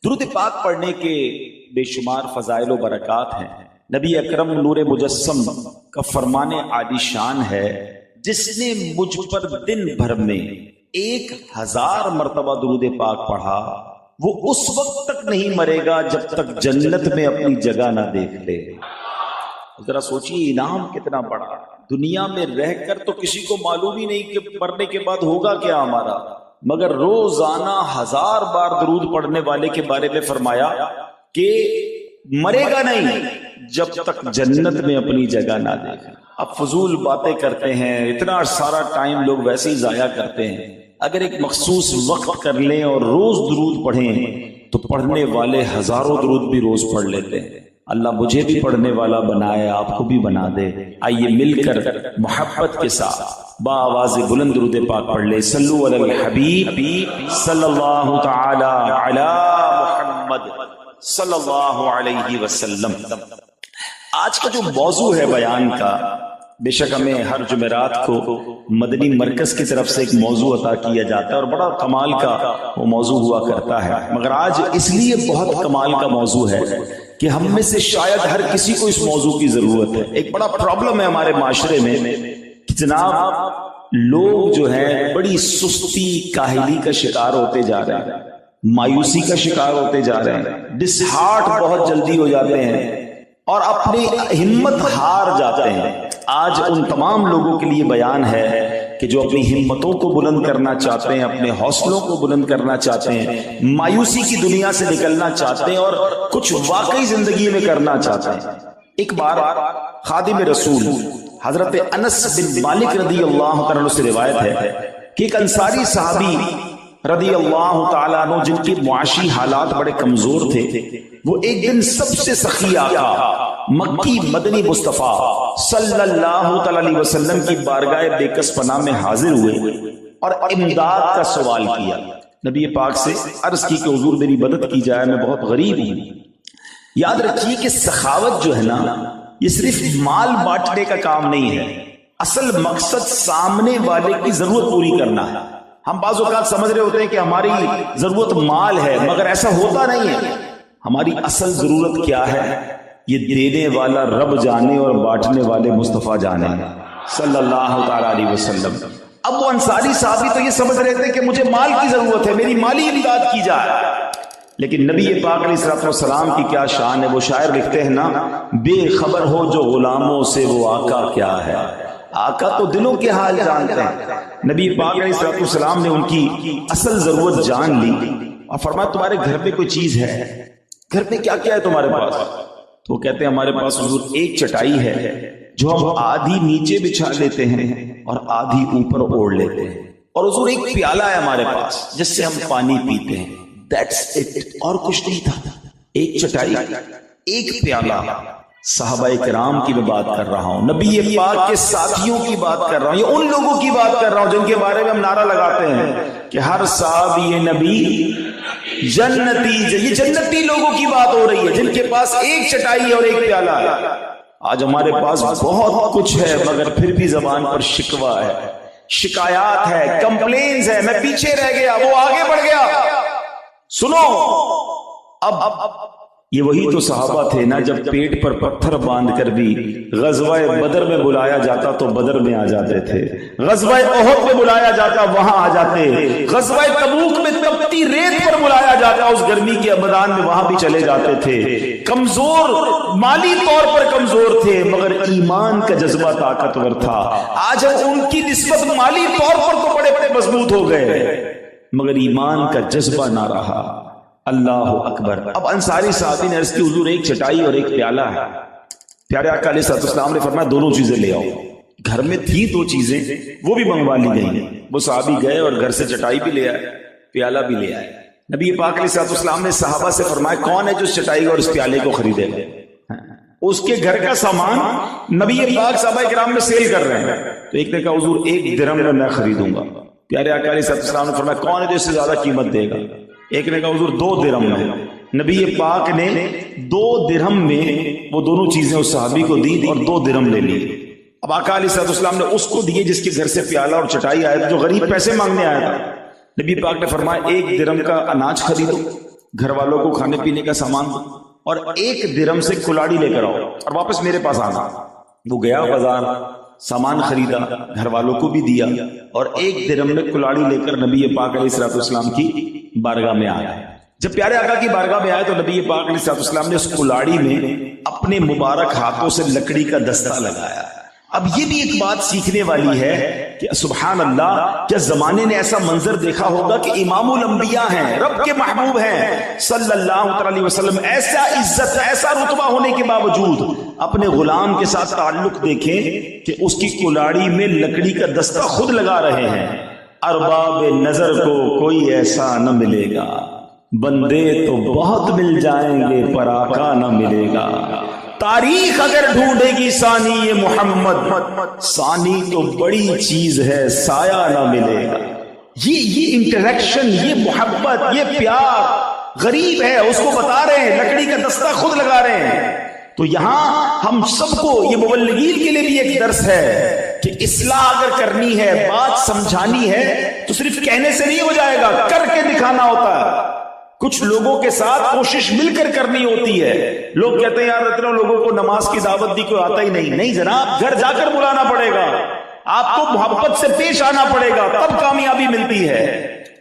درود پاک پڑھنے کے بے شمار فضائل و برکات ہیں۔ نبی اکرم نور مجسم کا فرمان عالی شان ہے، جس نے مجھ پر دن بھر میں 1000 مرتبہ درود پاک پڑھا، وہ اس وقت تک نہیں مرے گا جب تک جنت میں اپنی جگہ نہ دیکھ لے۔ ذرا سوچیے انعام کتنا بڑا۔ دنیا میں رہ کر تو کسی کو معلوم ہی نہیں کہ مرنے کے بعد ہوگا کیا ہمارا، مگر روزانہ 1000 بار درود پڑھنے والے کے بارے میں فرمایا کہ مرے گا نہیں جب تک جنت میں اپنی جگہ نہ دیکھے۔ اب فضول باتیں کرتے ہیں، اتنا سارا ٹائم لوگ ویسے ہی ضائع کرتے ہیں۔ اگر ایک مخصوص وقت کر لیں اور روز درود پڑھیں تو پڑھنے والے ہزاروں درود بھی روز پڑھ لیتے ہیں۔ اللہ مجھے بھی پڑھنے والا بنائے، آپ کو بھی بنا دے۔ آئیے مل کر محبت کے ساتھ بآواز بلند درود پاک پڑھ لے۔ صلو علی الحبیب صلی اللہ تعالی علی محمد صلی اللہ علیہ وسلم۔ آج کا جو موضوع ہے بیان کا، بے شک ہمیں ہر جمعرات کو مدنی مرکز کی طرف سے ایک موضوع عطا کیا جاتا ہے اور بڑا کمال کا وہ موضوع ہوا کرتا ہے، مگر آج اس لیے بہت کمال کا موضوع ہے کہ ہم میں سے شاید ہر کسی کو اس موضوع کی ضرورت ہے۔ ایک بڑا پرابلم ہے ہمارے معاشرے میں کہ جناب لوگ جو ہیں بڑی سستی کاہلی کا شکار ہوتے جا رہے ہیں، مایوسی کا شکار ہوتے جا رہے ہیں، ڈس ہارٹ بہت جلدی ہو جاتے ہیں اور اپنی ہمت ہار جاتے ہیں۔ آج ان تمام لوگوں کے لیے بیان ہے کہ جو اپنی ہمتوں کو بلند کرنا چاہتے ہیں، اپنے حوصلوں کو بلند کرنا چاہتے ہیں، مایوسی کی دنیا سے نکلنا چاہتے ہیں اور کچھ واقعی زندگی میں کرنا چاہتے ہیں۔ ایک بار خادم رسول حضرت انس بن مالک رضی اللہ عنہ سے روایت ہے کہ ایک انصاری صحابی رضی اللہ تعالیٰ عنہ جن کے معاشی حالات بڑے کمزور تھے، وہ ایک دن سب سے سخی آقا مکی مدنی مصطفیٰ صلی اللہ تعالی علیہ وسلم کی بارگاہ بے کس پناہ میں حاضر ہوئے اور امداد کا سوال کیا۔ نبی پاک سے عرض کی کہ حضور میری مدد کی جائے، میں بہت غریب ہوں۔ یاد رکھیے کہ سخاوت جو ہے نا، یہ صرف مال بانٹنے کا کام نہیں ہے، اصل مقصد سامنے والے کی ضرورت پوری کرنا ہے۔ ہم بعض اوقات سمجھ رہے ہوتے ہیں کہ ہماری ضرورت مال ہے، مگر ایسا ہوتا نہیں ہے۔ ہماری اصل ضرورت کیا ہے یہ دینے والا رب جانے اور بانٹنے والے مصطفیٰ جانے صلی اللہ تعالی علیہ وسلم۔ اب وہ انصاری صحابی تو یہ سمجھ رہے تھے کہ مجھے مال کی ضرورت ہے، میری مالی امداد کی جائے، لیکن نبی پاک علیہ الصلوۃ والسلام کی کیا شان ہے۔ وہ شاعر لکھتے ہیں نا، بے خبر ہو جو غلاموں سے وہ آقا کیا ہے۔ آقا تو دلوں کے حال جانتے ہیں۔ نبی پاک علیہ الصلوۃ والسلام نے ان کی اصل ضرورت جان لی اور فرمایا تمہارے گھر میں کوئی چیز ہے؟ گھر میں کیا کیا ہے تمہارے پاس؟ تو وہ کہتے ہیں ہمارے پاس حضور ایک چٹائی ہے جو ہم آدھی نیچے بچھا لیتے ہیں اور آدھی اوپر اوڑھ لیتے ہیں، اور حضور ایک پیالہ ہے ہمارے پاس جس سے ہم پانی پیتے ہیں، دیٹس اٹ، اور کچھ نہیں تھا۔ ایک چٹائی، ایک پیالہ۔ صحابہ کرام کی میں بات کر رہا ہوں، نبی پاک کے ساتھیوں کی بات کر رہا ہوں، یہ ان لوگوں کی بات کر رہا ہوں جن کے بارے میں ہم نعرہ لگاتے ہیں کہ ہر صحابی نبی جنتی۔ یہ جنتی لوگوں کی بات ہو رہی ہے جن کے پاس ایک چٹائی اور ایک پیالہ ہے۔ آج ہمارے پاس بہت کچھ ہے مگر پھر بھی زبان پر شکوہ ہے، شکایات ہے، کمپلینز ہے، میں پیچھے رہ گیا، وہ آگے بڑھ گیا۔ سنو، اب یہ وہی تو صحابہ تھے نا جب پیٹ پر پتھر باندھ کر بھی غزوہ بدر میں بلایا جاتا تو بدر میں آ جاتے تھے، غزوہ احد میں بلایا جاتا وہاں آ جاتے، غزوہ تبوک میں تپتی ریت پر بلایا جاتا اس گرمی کے میدان میں وہاں بھی چلے جاتے تھے۔ کمزور، مالی طور پر کمزور تھے مگر ایمان کا جذبہ طاقتور تھا۔ آج ہم ان کی نسبت مالی طور پر تو بڑے بڑے مضبوط ہو گئے مگر ایمان کا جذبہ نہ رہا۔ اللہ اکبر۔ اب انصاری صحابی نے عرض کی حضور ایک چٹائی اور ایک پیالہ ہے۔ پیارے آقا علیہ السلام نے فرمایا دونوں چیزیں لے آؤ۔ گھر میں تھی دو چیزیں، وہ بھی منگوا لی گئی۔ وہ صحابی گئے اور گھر سے چٹائی بھی لے آئے، پیالہ بھی لے آئے۔ نبی پاک علیہ السلام نے صحابہ سے فرمایا کون ہے جو اس چٹائی اور اس پیالے کو خریدے گا؟ اس کے گھر کا سامان نبی پاک صحابہ کرام میں سیل کر رہے ہیں، تو ایک نے کہا حضور 1 درہم میں خریدوں گا۔ پیارے آقا علیہ السلام نے فرمایا کون ہے جو اس سے زیادہ قیمت دے گا؟ ایک نے کہا حضور 2 درہم میں۔ نبی پاک نے 2 درہم میں وہ دونوں چیزیں اس صحابی کو دی اور 2 درہم لے لی۔ اب آقا علیہ السلام نے اس کو دیے جس کے گھر سے پیالہ اور چٹائی آیا تھا، جو غریب پیسے مانگنے آیا تھا۔ نبی پاک نے فرمایا 1 درہم کا اناج خریدو گھر والوں کو کھانے پینے کا سامان دو اور 1 درہم سے کلاڑی لے کر آؤ اور واپس میرے پاس آنا۔ وہ گیا بازار، سامان خریدا، گھر والوں کو بھی دیا اور 1 درہم میں کلاڑی لے کر نبی پاک علیہ الصلوۃ والسلام کی بارگاہ میں آیا۔ جب پیارے آقا کی بارگاہ میں آئے تو نبی پاک علیہ الصلوۃ والسلام نے اس کلاڑی میں اپنے مبارک ہاتھوں سے لکڑی کا دستہ لگایا۔ اب یہ بھی ایک بات سیکھنے والی ہے کہ سبحان اللہ، کیا زمانے نے ایسا منظر دیکھا ہوگا کہ امام الانبیاء ہیں، رب کے محبوب ہیں صلی اللہ علیہ وسلم، ایسا عزت ایسا رتبہ ہونے کے باوجود اپنے غلام کے ساتھ تعلق دیکھیں کہ اس کی کلاڑی میں لکڑی کا دستہ خود لگا رہے ہیں۔ ارباب نظر کو کوئی ایسا نہ ملے گا، بندے تو بہت مل جائیں گے پر آقا نہ ملے گا۔ تاریخ اگر ڈھونڈے گی ثانی یہ محمد، ثانی تو بڑی چیز ہے سایہ نہ ملے گا۔ یہ انٹریکشن، یہ محبت، یہ پیار غریب ہے، اس کو بتا رہے ہیں، لکڑی کا دستہ خود لگا رہے ہیں۔ تو یہاں ہم سب کو، یہ مبلغین کے لیے بھی ایک درس ہے کہ اصلاح اگر کرنی ہے، بات سمجھانی ہے تو صرف کہنے سے نہیں ہو جائے گا، کر کے دکھانا ہوتا ہے۔ کچھ لوگوں کے ساتھ کوشش مل کر کرنی ہوتی ہے۔ لوگ کہتے ہیں یار اتنا لوگوں کو نماز کی دعوت دی کوئی آتا ہی نہیں۔ نہیں جناب، گھر جا کر بلانا پڑے گا، آپ کو محبت سے پیش آنا پڑے گا، تب کامیابی ملتی ہے۔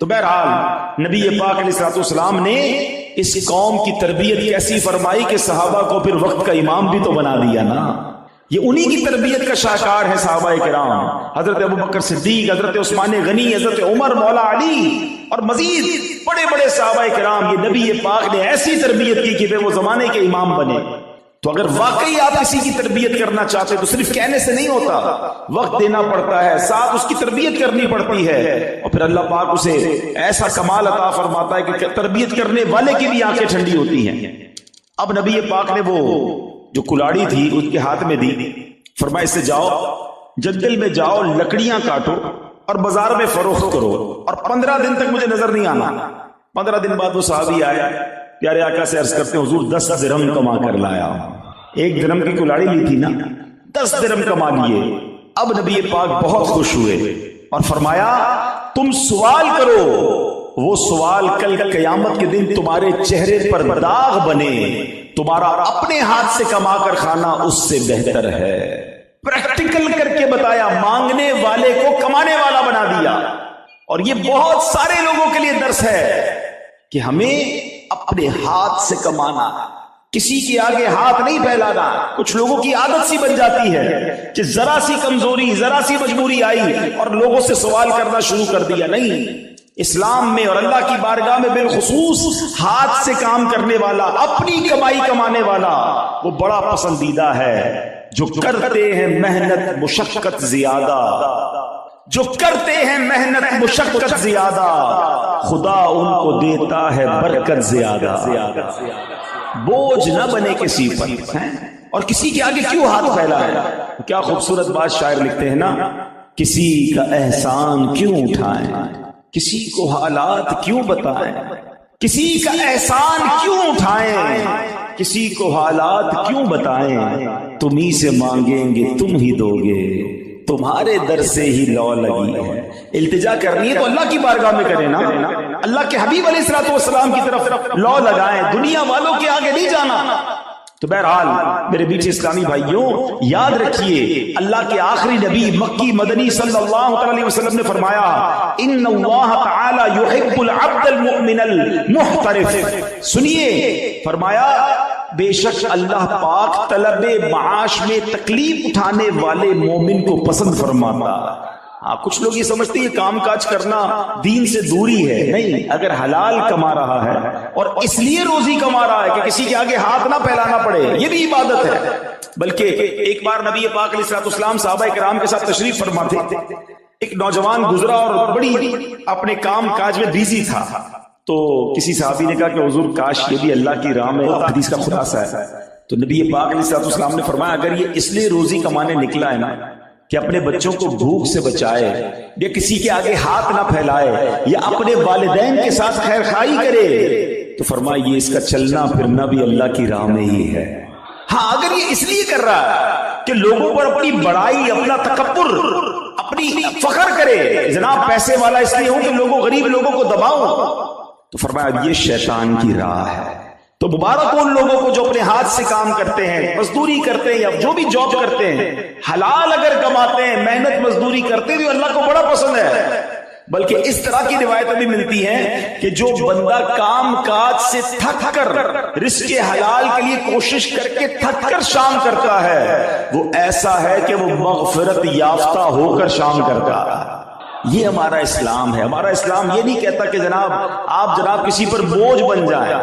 تو بہرحال نبی پاک علیہ الصلوۃ والسلام نے اس قوم کی تربیت کیسی فرمائی کہ صحابہ کو پھر وقت کا امام بھی تو بنا دیا نا۔ یہ انہی کی تربیت کا شاہکار ہے صحابہ کرام، حضرت ابوبکر صدیق، حضرت عثمان غنی، حضرت عمر مولا علی اور مزید بڑے بڑے صحابہ کرام۔ یہ نبی پاک نے ایسی تربیت کی کہ وہ زمانے کے امام بنے۔ تو اگر واقعی آپ کسی کی تربیت کرنا چاہتے تو صرف کہنے سے نہیں ہوتا، وقت دینا پڑتا ہے، ساتھ اس کی تربیت کرنی پڑتی ہے، اور پھر اللہ پاک اسے ایسا کمال عطا فرماتا ہے کہ تربیت کرنے والے کی بھی آنکھیں ٹھنڈی ہوتی ہیں۔ اب نبی پاک نے وہ جو کلاڑی تھی اس کے ہاتھ میں دی، فرمایا اس سے جاؤ، جنگل میں جاؤ، لکڑیاں کاٹو اور بازار میں فروخت کرو، اور 15 دن تک مجھے نظر نہیں آنا۔ 15 دن بعد وہ صحابی آیا، پیارے آقا سے عرض کرتے ہیں حضور 10 درہم کما کر لایا۔ 1 درہم کی کلاڑی لی تھی نا، 10 درہم کما لیے۔ اب نبی پاک بہت خوش ہوئے اور فرمایا تم سوال کرو، وہ سوال کل قیامت کے دن تمہارے چہرے پر داغ بنے، تمہارا اپنے ہاتھ سے کما کر کھانا اس سے بہتر ہے۔ پریکٹیکل کر کے بتایا، مانگنے والے کو کمانے والا بنا دیا۔ اور یہ بہت سارے لوگوں کے لیے درس ہے کہ ہمیں اپنے ہاتھ سے کمانا، کسی کے آگے ہاتھ نہیں پھیلانا۔ کچھ لوگوں کی عادت سی بن جاتی ہے کہ ذرا سی کمزوری، ذرا سی مجبوری آئی اور لوگوں سے سوال کرنا شروع کر دیا۔ نہیں، اسلام میں اور اللہ کی بارگاہ میں بالخصوص ہاتھ سے کام کرنے والا، اپنی کمائی کمانے والا وہ بڑا پسندیدہ ہے۔ جو کرتے ہیں محنت مشقت زیادہ، جو کرتے ہیں محنت مشقت زیادہ، خدا ان کو دیتا ہے برکت زیادہ۔ بوجھ نہ بنے کسی پر، اور کسی کے آگے کیوں ہاتھ پھیلائے۔ کیا خوبصورت بات شاعر لکھتے ہیں نا، کسی کا احسان کیوں اٹھائیں، کسی کو حالات کیوں بتائیں، کسی کا احسان کیوں اٹھائیں، کسی کو حالات کیوں بتائیں، تم ہی سے مانگیں گے تم ہی دو گے، تمہارے در سے ہی لو لگی ہے۔ التجا کرنی ہے تو اللہ کی بارگاہ میں کریں نا، اللہ کے حبیب علیہ الصلوۃ والسلام کی طرف لو لگائیں، دنیا والوں کے آگے نہیں جانا۔ تو بہرحال میرے بیچ اسلامی بھائیوں، یاد رکھیے اللہ کے آخری نبی مکی مدنی صلی اللہ علیہ وسلم نے فرمایا ان اللہ تعالی یحب العبد المؤمن المحترف۔ سنیے، فرمایا بے شک اللہ پاک طلب معاش میں تکلیف اٹھانے والے مومن کو پسند فرماتا۔ کچھ لوگ یہ سمجھتے ہیں کام کاج کرنا دین سے دوری ہے۔ نہیں، اگر حلال کما رہا ہے اور اس لیے روزی کما رہا ہے کہ کسی کے آگے ہاتھ نہ پھیلانا پڑے، یہ بھی عبادت ہے۔ بلکہ ایک بار نبی پاک علیہ الصلوۃ والسلام صحابہ کرام کے ساتھ تشریف فرما تھے، ایک نوجوان گزرا اور بڑی اپنے کام کاج میں بیزی تھا، تو کسی صحابی نے کہا کہ حضور کاش یہ بھی اللہ کی راہ میں حدیث کا خلاصہ ہے۔ تو نبی پاک علیہ الصلوۃ والسلام نے فرمایا اگر یہ اس لیے روزی کمانے نکلا ہے نا کہ اپنے بچوں کو بھوک سے بچائے، یا کسی کے آگے ہاتھ نہ پھیلائے، یا اپنے والدین کے ساتھ خیر خواہی کرے، تو فرمایا یہ اس کا چلنا پھرنا بھی اللہ کی راہ میں ہی ہے۔ ہاں، اگر یہ اس لیے کر رہا ہے کہ لوگوں پر اپنی بڑائی، اپنا تکبر، اپنی فخر کرے، جناب پیسے والا اس لیے ہوں کہ لوگوں غریب لوگوں کو دباؤں، تو فرمایا اب یہ شیطان کی راہ ہے. تو مبارک ان لوگوں کو جو اپنے ہاتھ سے کام کرتے ہیں، مزدوری کرتے ہیں یا جو بھی جاب کرتے ہیں، حلال اگر کماتے ہیں، محنت مزدوری کرتے ہیں تو اللہ کو بڑا پسند ہے. بلکہ اس طرح کی روایتیں بھی ملتی ہیں کہ جو بندہ کام کاج سے تھک کر رزق حلال کے لیے کوشش کر کے تھک کر شام کرتا ہے، وہ ایسا ہے کہ وہ مغفرت یافتہ ہو کر شام کرتا ہے. یہ ہمارا اسلام ہے. ہمارا اسلام یہ نہیں کہتا کہ جناب کسی پر بوجھ بن جائیں.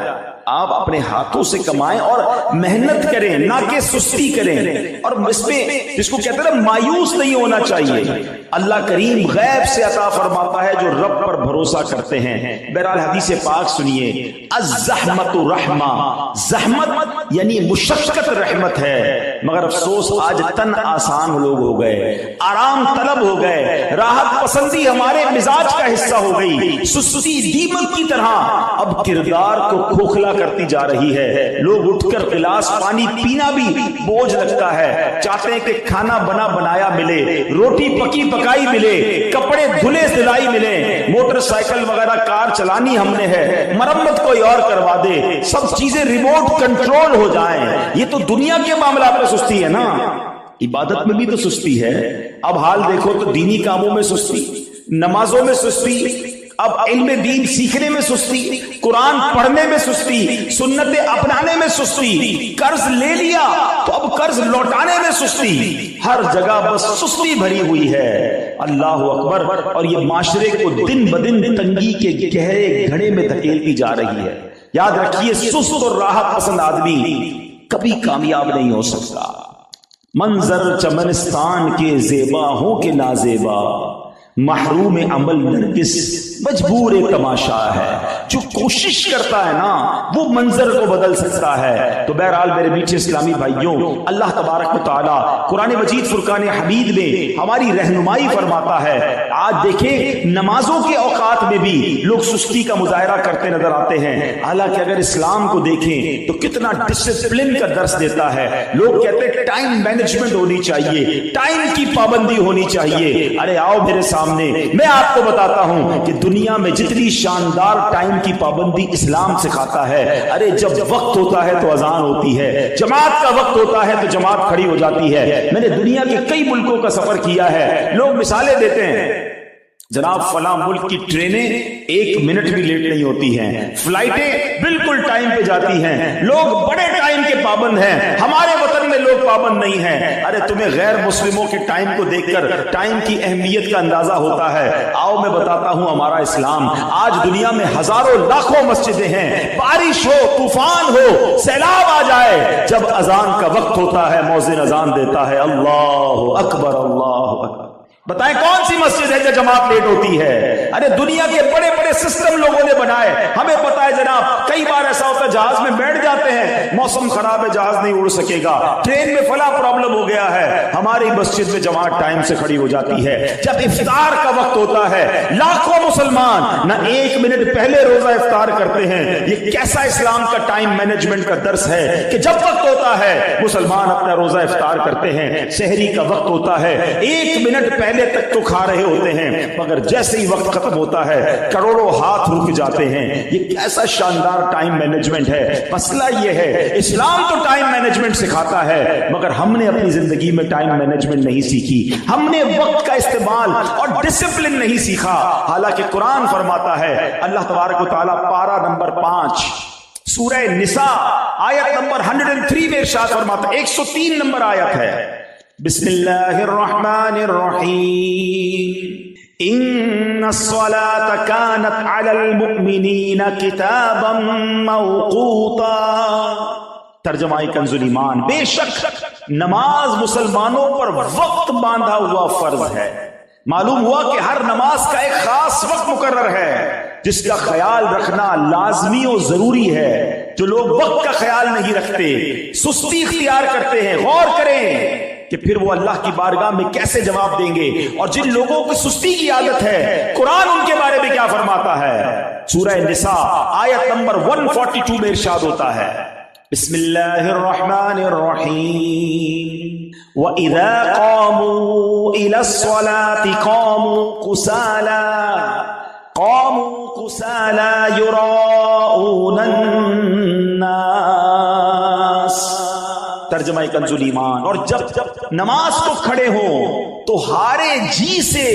آپ اپنے ہاتھوں سے کمائیں اور محنت کریں، نہ کہ سستی کریں. اور اس میں جس کو کہتے ہیں مایوس نہیں ہونا چاہیے. اللہ کریم غیب سے عطا فرماتا ہے جو رب پر بھروسہ کرتے ہیں. بہرحال حدیث پاک سنیے، الزحمت رحمہ، زحمت یعنی مشقت رحمت ہے. مگر افسوس آج تن آسان لوگ ہو گئے، آرام طلب ہو گئے، راحت پسندی ہمارے مزاج کا حصہ ہو گئی. سستی دیمک کی طرح اب کردار کو کھوکھلا کرتی جا رہی ہے. لوگ اٹھ کر گلاس پانی پینا بھی بوجھ لگتا ہے. چاہتے ہیں کہ کھانا بنا بنایا ملے، روٹی پکی پکائی ملے، کپڑے دھلے دھلائی ملے، موٹر سائیکل وغیرہ کار چلانی ہم نے ہے، مرمت کوئی اور کروا دے، سب چیزیں ریموٹ کنٹرول ہو جائیں. یہ تو دنیا کے معاملات میں سستی ہے نا. عبادت میں بھی تو سستی ہے. اب حال دیکھو تو دینی کاموں میں سستی، نمازوں میں سستی، اب علم دین سیکھنے میں سستی، قرآن پڑھنے میں سستی، سنتیں اپنانے میں سستی، قرض لے لیا تو اب قرض لوٹانے میں سستی. ہر جگہ بس سستی بھری ہوئی ہے. اللہ اکبر. اور یہ معاشرے کو دن بدن تنگی کے گہرے گھڑے میں دھکیلتی جا رہی ہے. یاد رکھیے سست اور راحت پسند آدمی کبھی کامیاب نہیں ہو سکتا. منظر چمنستان کے زیبا ہوں کہ نازیبا، محروم عمل نرگس مجبور تماشا ہے. جو کوشش کرتا ہے نا وہ منظر کو بدل سکتا ہے. تو بہرحال میرے میٹھے اسلامی بھائیوں، اللہ تبارک و تعالی قرآن مجید فرقان حمید میں ہماری رہنمائی فرماتا ہے. آج دیکھیں نمازوں کے اوقات میں بھی لوگ سستی کا مظاہرہ کرتے نظر آتے ہیں، حالانکہ اگر اسلام کو دیکھیں تو کتنا ڈسپلن کا درس دیتا ہے. لوگ کہتے ہیں ٹائم مینجمنٹ ہونی چاہیے، ٹائم کی پابندی ہونی چاہیے. ارے آؤ میرے سامنے، میں آپ کو بتاتا ہوں کہ دنیا میں جتنی شاندار ٹائم کی پابندی اسلام سکھاتا ہے، ارے جب وقت ہوتا ہے تو اذان ہوتی ہے، جماعت کا وقت ہوتا ہے تو جماعت کھڑی ہو جاتی ہے. میں نے دنیا کے کئی ملکوں کا سفر کیا ہے. لوگ مثالیں دیتے ہیں، جناب فلاں ملک کی ٹرینیں 1 منٹ بھی لیٹ نہیں ہوتی ہیں، فلائٹیں بالکل ٹائم پہ جاتی ہیں، لوگ بڑے ٹائم کے پابند ہیں. ہمارے وطن میں لوگ پابند نہیں ہیں. ارے تمہیں غیر مسلموں کے ٹائم کو دیکھ کر ٹائم کی اہمیت کا اندازہ ہوتا ہے. آؤ میں بتاتا ہوں ہمارا اسلام. آج دنیا میں ہزاروں لاکھوں مسجدیں ہیں، بارش ہو، طوفان ہو، سیلاب آ جائے، جب اذان کا وقت ہوتا ہے مؤذن اذان دیتا ہے، اللہ اکبر اللہ اکبر. بتائیں کون سی مسجد ہے جو جماعت لیٹ ہوتی ہے؟ ارے دنیا کے بڑے بڑے سسٹم لوگوں نے بنائے. ہمیں پتا ہے جناب کئی بار ایسا ہوتا ہے جہاز میں بیٹھ جاتے ہیں، موسم خراب ہے جہاز نہیں اڑ سکے گا، ٹرین میں فلاں پرابلم ہو گیا ہے، ہماری مسجد میں جماعت ٹائم سے کھڑی ہو جاتی ہے. جب افطار کا وقت ہوتا ہے لاکھوں مسلمان نہ 1 منٹ پہلے روزہ افطار کرتے ہیں. یہ کیسا اسلام کا ٹائم مینجمنٹ کا درس ہے کہ جب وقت ہوتا ہے مسلمان اپنا روزہ افطار کرتے ہیں، سحری کا وقت ہوتا ہے 1 منٹ پہلے تک تو کھا رہے ہوتے ہیں، مگر جیسے ہی وقت ختم ہوتا ہے کروڑوں ہاتھ رک جاتے ہیں. یہ کیسا شاندار ٹائم مینجمنٹ ہے. مسئلہ یہ ہے اسلام تو ٹائم مینجمنٹ سکھاتا ہے، مگر ہم نے اپنی زندگی میں ٹائم مینجمنٹ نہیں سیکھی. ہم نے وقت کا استعمال اور ڈسپلن نہیں سیکھا. حالانکہ قرآن فرماتا ہے، اللہ تبارک و تعالیٰ پارہ نمبر 5 سورہ نساء آیت نمبر 103 میں ارشاد فرماتا ہے، 103 نمبر آیت ہے، بسم اللہ الرحمن الرحیم، ان الصلاة كانت على المؤمنین کتابا موقوتا. ترجمہ کنز ایمان، بے شک نماز مسلمانوں پر وقت باندھا ہوا فرض ہے. معلوم ہوا کہ ہر نماز کا ایک خاص وقت مقرر ہے جس کا خیال رکھنا لازمی و ضروری ہے. جو لوگ وقت کا خیال نہیں رکھتے، سستی اختیار کرتے ہیں، غور کریں کہ پھر وہ اللہ کی بارگاہ میں کیسے جواب دیں گے. اور جن لوگوں کو سستی کی عادت ہے قرآن ان کے بارے میں کیا فرماتا ہے؟ سورہ نساء آیت نمبر 142 میں ارشاد ہوتا ہے، بسم اللہ الرحمن الرحیم، وَإِذَا قَامُوا إِلَى الصَّلَاةِ قَامُوا كُسَالَىٰ كسالى يراءون الناس. ترجمہ کنز الایمان. اور جب نماز کو کھڑے ہوں تو ہارے جی سے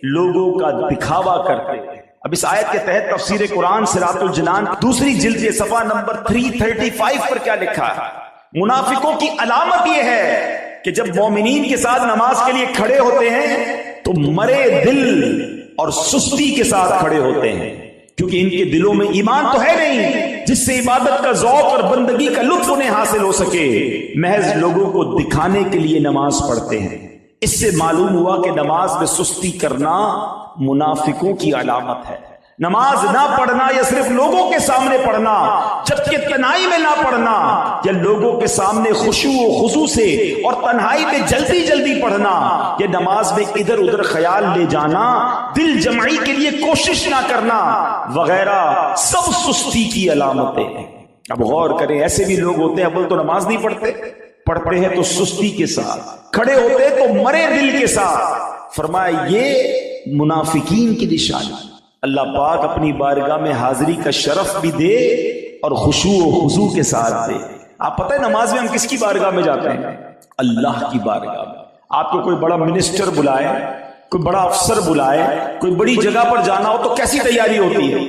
لوگوں کا دکھاوا کرتے ہیں. اب اس آیت کے تحت تفسیر قرآن صراط الجنان دوسری جلد کے صفحہ نمبر 335 پر کیا لکھا ہے؟ منافقوں کی علامت یہ ہے کہ جب مومنین کے ساتھ نماز کے لیے کھڑے ہوتے ہیں تو مرے دل اور سستی کے ساتھ کھڑے ہوتے ہیں، کیونکہ ان کے دلوں میں ایمان تو ہے نہیں جس سے عبادت کا ذوق اور بندگی کا لطف انہیں حاصل ہو سکے. محض لوگوں کو دکھانے کے لیے نماز پڑھتے ہیں. اس سے معلوم ہوا کہ نماز میں سستی کرنا منافقوں کی علامت ہے. نماز نہ پڑھنا یا صرف لوگوں کے سامنے پڑھنا، جبکہ تنہائی میں نہ پڑھنا، یا لوگوں کے سامنے خشوع و خضوع سے اور تنہائی میں جلدی جلدی پڑھنا، یا نماز میں ادھر ادھر خیال لے جانا، دل جمعی کے لیے کوشش نہ کرنا وغیرہ سب سستی کی علامتیں ہیں. اب غور کریں، ایسے بھی لوگ ہوتے ہیں اول تو نماز نہیں پڑھتے ہیں تو سستی کے ساتھ، کھڑے ہوتے تو مرے دل کے ساتھ. فرمایا یہ منافقین کی نشانی. اللہ پاک اپنی بارگاہ میں حاضری کا شرف بھی دے اور خشوع و خضوع کے ساتھ دے. آپ پتہ ہے نماز میں ہم کس کی بارگاہ میں جاتے ہیں؟ اللہ کی بارگاہ میں. آپ کو کوئی بڑا منسٹر بلائے، کوئی بڑا افسر بلائے، کوئی بڑی جگہ پر جانا ہو تو کیسی تیاری ہوتی ہے؟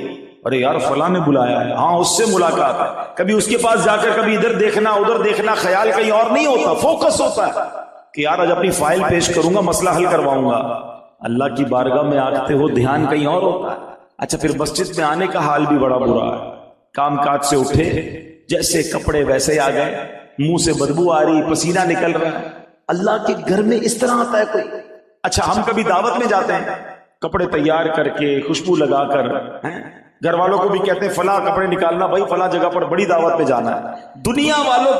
ارے یار فلاں نے بلایا ہے، ہاں اس سے ملاقات ہے. کبھی اس کے پاس جا کر کبھی ادھر دیکھنا ادھر دیکھنا، خیال کہیں اور نہیں ہوتا، فوکس ہوتا ہے کہ یار آج اپنی فائل پیش کروں گا، مسئلہ حل کرواؤں گا. اللہ کی بارگاہ میں آتے ہو دھیان کہیں اور ہوتا ہے. اچھا پھر مسجد میں آنے کا حال بھی بڑا برا ہے. کام کاج سے اٹھے، جیسے کپڑے ویسے آ گئے، منہ سے بدبو آ رہی، پسینہ نکل رہا ہے. اللہ کے گھر میں اس طرح آتا ہے کوئی؟ اچھا ہم کبھی دعوت میں جاتے ہیں کپڑے تیار کر کے، خوشبو لگا کر، گھر والوں کو بھی کہتے ہیں فلاں کپڑے نکالنا بھائی، فلاں جگہ پر بڑی دعوت میں جانا ہے. دنیا والوں